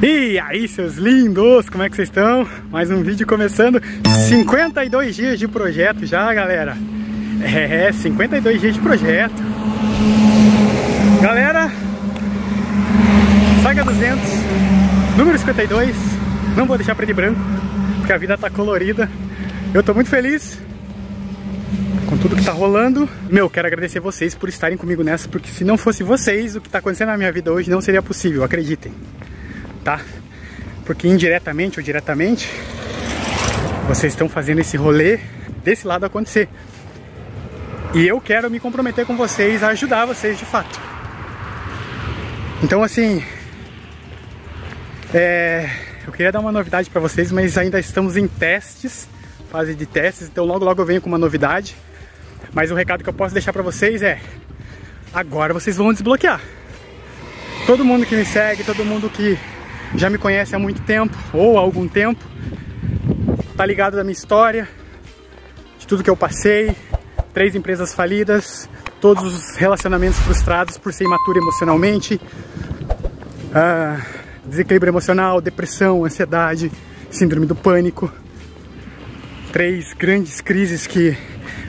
E aí, seus lindos, como é que vocês estão? Mais um vídeo começando. 52 dias de projeto já, galera. 52 dias de projeto. Galera, Saga 200, número 52. Não vou deixar preto e branco, porque a vida tá colorida. Eu tô muito feliz com tudo que tá rolando. Quero agradecer vocês por estarem comigo nessa, porque se não fosse vocês, o que tá acontecendo na minha vida hoje não seria possível, acreditem. Tá? Porque indiretamente ou diretamente vocês estão fazendo esse rolê desse lado acontecer. E eu quero me comprometer com vocês a ajudar vocês de fato. Então assim, eu queria dar uma novidade pra vocês, mas ainda estamos em testes, fase de testes, então logo eu venho com uma novidade. Mas o recado que eu posso deixar pra vocês é: agora vocês vão desbloquear. Todo mundo que me segue, todo mundo que já me conhece há muito tempo, ou há algum tempo, tá ligado da minha história, de tudo que eu passei, 3 empresas falidas, todos os relacionamentos frustrados por ser imaturo emocionalmente, desequilíbrio emocional, depressão, ansiedade, síndrome do pânico, 3 grandes crises que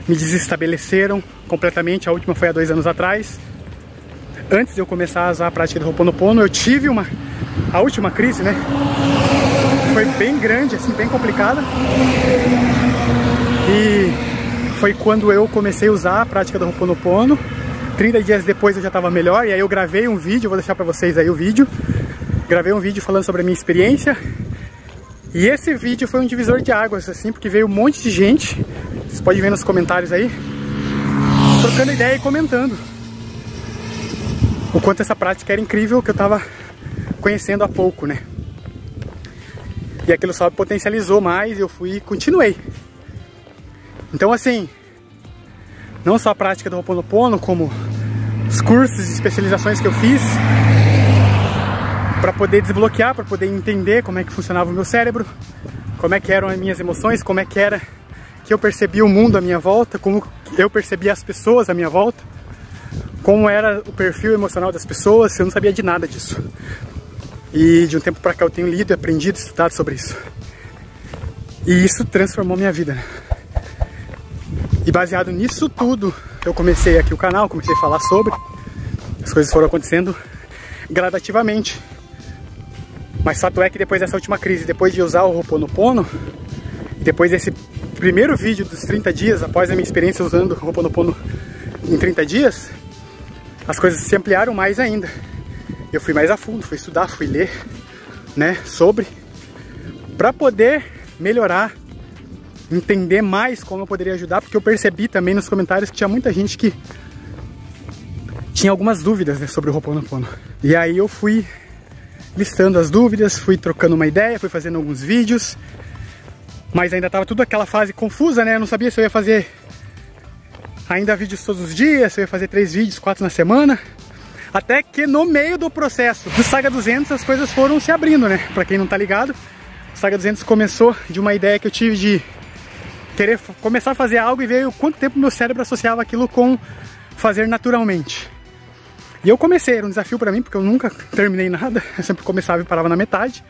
me desestabeleceram completamente. A última foi há 2 anos atrás. Antes de eu começar a usar a prática do Ho'oponopono, eu tive a última crise, né? Foi bem grande, assim, bem complicada. E foi quando eu comecei a usar a prática do Ho'oponopono. 30 dias depois eu já estava melhor, e aí eu gravei um vídeo, vou deixar pra vocês aí o vídeo. Gravei um vídeo falando sobre a minha experiência. E esse vídeo foi um divisor de águas, assim, porque veio um monte de gente, vocês podem ver nos comentários aí, trocando ideia e comentando o quanto essa prática era incrível, que eu tava conhecendo há pouco, né? E aquilo só potencializou mais, eu fui e continuei. Então assim, não só a prática do Ho'oponopono, como os cursos e especializações que eu fiz para poder desbloquear, para poder entender como é que funcionava o meu cérebro, como é que eram as minhas emoções, como é que era que eu percebia o mundo à minha volta, como eu percebia as pessoas à minha volta, como era o perfil emocional das pessoas. Eu não sabia de nada disso. E de um tempo pra cá eu tenho lido, aprendido, estudado sobre isso. E isso transformou minha vida, né? E baseado nisso tudo, eu comecei aqui o canal, comecei a falar sobre. As coisas foram acontecendo gradativamente. Mas fato é que depois dessa última crise, depois de usar o Ho'oponopono, depois desse primeiro vídeo dos 30 dias, após a minha experiência usando o Ho'oponopono em 30 dias, as coisas se ampliaram mais ainda. Eu fui mais a fundo, fui estudar, fui ler, né, sobre, para poder melhorar, entender mais como eu poderia ajudar, porque eu percebi também nos comentários que tinha muita gente que tinha algumas dúvidas, né, sobre o Ho'oponopono. E aí eu fui listando as dúvidas, fui trocando uma ideia, fui fazendo alguns vídeos, mas ainda tava tudo aquela fase confusa, né? Eu não sabia se eu ia fazer ainda vídeos todos os dias, se eu ia fazer 3 vídeos, 4 na semana. Até que no meio do processo do Saga 200 as coisas foram se abrindo, né? Pra quem não tá ligado, o Saga 200 começou de uma ideia que eu tive de querer começar a fazer algo, e veio quanto tempo meu cérebro associava aquilo com fazer naturalmente. E eu comecei, era um desafio pra mim, porque eu nunca terminei nada, eu sempre começava e parava na metade.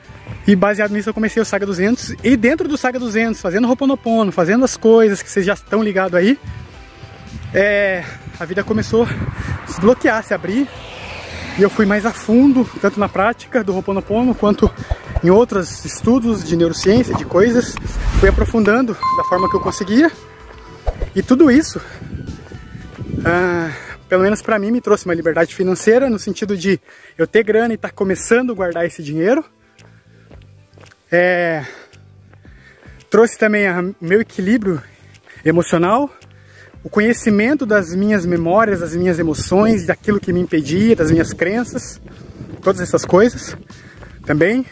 E baseado nisso eu comecei o Saga 200, e dentro do Saga 200, fazendo Ho'oponopono, fazendo as coisas que vocês já estão ligados aí, a vida começou a se bloquear, se abrir, e eu fui mais a fundo, tanto na prática do Ho'oponopono, quanto em outros estudos de neurociência, de coisas, fui aprofundando da forma que eu conseguia, e tudo isso, pelo menos pra mim, me trouxe uma liberdade financeira, no sentido de eu ter grana e estar começando a guardar esse dinheiro. Trouxe também o meu equilíbrio emocional, o conhecimento das minhas memórias, das minhas emoções, daquilo que me impedia, das minhas crenças, todas essas coisas também,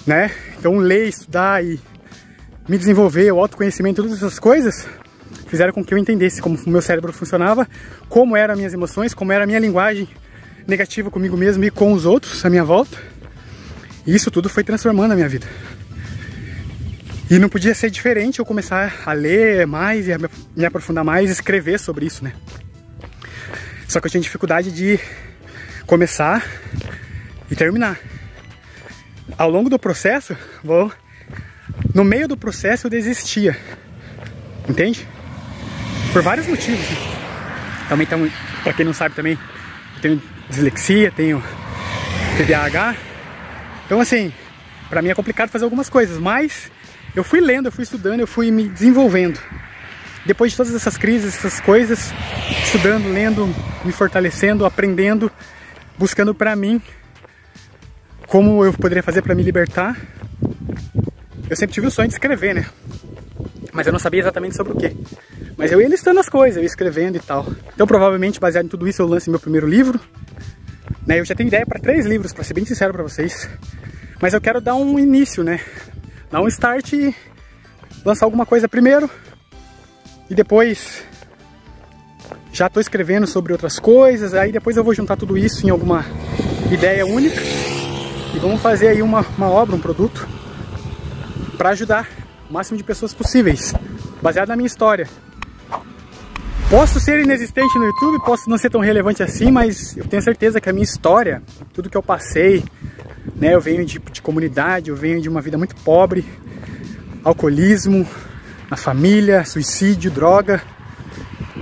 né? Então ler, estudar e me desenvolver, o autoconhecimento, todas essas coisas fizeram com que eu entendesse como o meu cérebro funcionava, como eram as minhas emoções, como era a minha linguagem negativa comigo mesmo e com os outros à minha volta. E isso tudo foi transformando a minha vida. E não podia ser diferente eu começar a ler mais e a me aprofundar mais, escrever sobre isso, né? Só que eu tinha dificuldade de começar e terminar. ao longo do processo, no meio do processo eu desistia, entende? Por vários motivos. Também, pra quem não sabe também, eu tenho dislexia, tenho TDAH. Então assim, pra mim é complicado fazer algumas coisas, mas eu fui lendo, eu fui estudando, eu fui me desenvolvendo. Depois de todas essas crises, essas coisas, estudando, lendo, me fortalecendo, aprendendo, buscando pra mim como eu poderia fazer pra me libertar. Eu sempre tive o sonho de escrever, né? Mas eu não sabia exatamente sobre o que. Mas eu ia listando as coisas, eu ia escrevendo e tal. Então provavelmente, baseado em tudo isso, eu lance meu primeiro livro. Né? Eu já tenho ideia para 3 livros, pra ser bem sincero pra vocês. Mas eu quero dar um início, né? Dar um start e lançar alguma coisa primeiro. E depois já tô escrevendo sobre outras coisas. Aí depois eu vou juntar tudo isso em alguma ideia única. E vamos fazer aí uma obra, um produto, para ajudar o máximo de pessoas possíveis, baseado na minha história. Posso ser inexistente no YouTube, posso não ser tão relevante assim, mas eu tenho certeza que a minha história, tudo que eu passei, né, eu venho de comunidade, eu venho de uma vida muito pobre, alcoolismo, na família, suicídio, droga,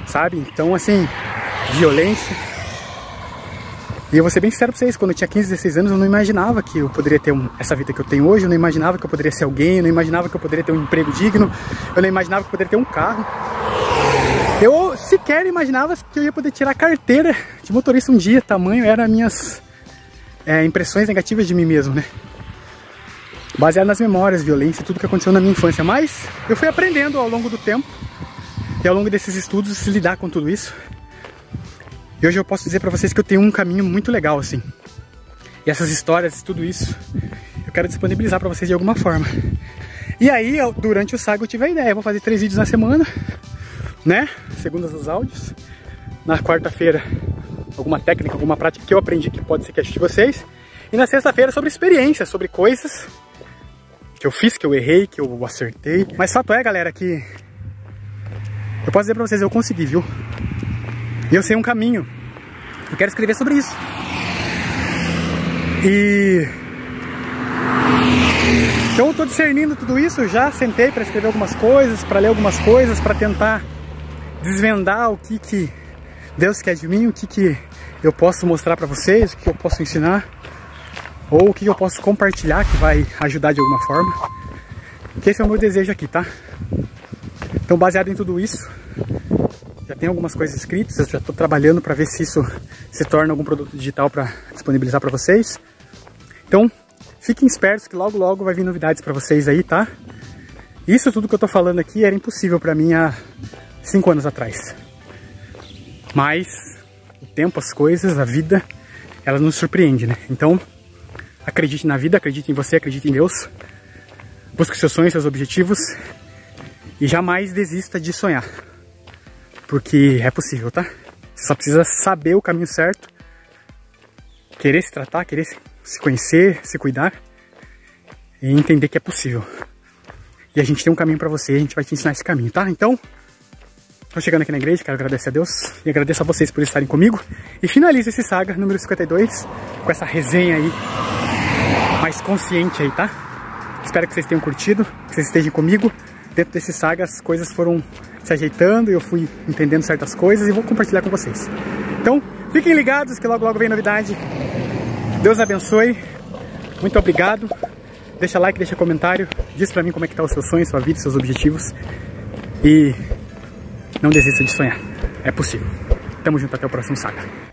sabe? Então assim, violência. E eu vou ser bem sincero pra vocês, quando eu tinha 15, 16 anos, eu não imaginava que eu poderia ter essa vida que eu tenho hoje, eu não imaginava que eu poderia ser alguém, eu não imaginava que eu poderia ter um emprego digno, eu não imaginava que eu poderia ter um carro. Eu sequer imaginava que eu ia poder tirar a carteira de motorista um dia, tamanho eram as minhas impressões negativas de mim mesmo, né? Baseado nas memórias, violência, tudo que aconteceu na minha infância. Mas eu fui aprendendo ao longo do tempo e ao longo desses estudos se lidar com tudo isso. E hoje eu posso dizer pra vocês que eu tenho um caminho muito legal, assim. E essas histórias, tudo isso, eu quero disponibilizar pra vocês de alguma forma. E aí, durante o Saga eu tive a ideia, eu vou fazer 3 vídeos na semana, né? Segundas os áudios. Na quarta-feira, alguma técnica, alguma prática que eu aprendi que pode ser que ajude vocês. E na sexta-feira sobre experiências, sobre coisas que eu fiz, que eu errei, que eu acertei. Mas fato é, galera, que eu posso dizer pra vocês, eu consegui, viu? E eu sei um caminho. Eu quero escrever sobre isso. Então eu tô discernindo tudo isso. Eu já sentei para escrever algumas coisas, para ler algumas coisas, para tentar desvendar o que Deus quer de mim, o que eu posso mostrar para vocês, o que eu posso ensinar, ou o que eu posso compartilhar que vai ajudar de alguma forma. Porque esse é o meu desejo aqui, tá? Então, baseado em tudo isso, já tem algumas coisas escritas, eu já estou trabalhando para ver se isso se torna algum produto digital para disponibilizar para vocês. Então, fiquem espertos que logo logo vai vir novidades para vocês aí, tá? Isso tudo que eu estou falando aqui era impossível para mim há 5 anos atrás. Mas o tempo, as coisas, a vida, ela nos surpreende, né? Então, acredite na vida, acredite em você, acredite em Deus. Busque seus sonhos, seus objetivos e jamais desista de sonhar. Porque é possível, tá? Você só precisa saber o caminho certo, querer se tratar, querer se conhecer, se cuidar e entender que é possível. E a gente tem um caminho pra você, a gente vai te ensinar esse caminho, tá? Então, tô chegando aqui na igreja, quero agradecer a Deus e agradeço a vocês por estarem comigo. E finalizo esse Saga número 52 com essa resenha aí mais consciente aí, tá? Espero que vocês tenham curtido, que vocês estejam comigo. Dentro desse Saga as coisas foram se ajeitando, eu fui entendendo certas coisas e vou compartilhar com vocês. Então, fiquem ligados que logo logo vem novidade. Deus abençoe. Muito obrigado. Deixa like, deixa comentário. Diz pra mim como é que tá o seu sonho, sua vida, seus objetivos. E não desista de sonhar. É possível. Tamo junto, até o próximo Saga.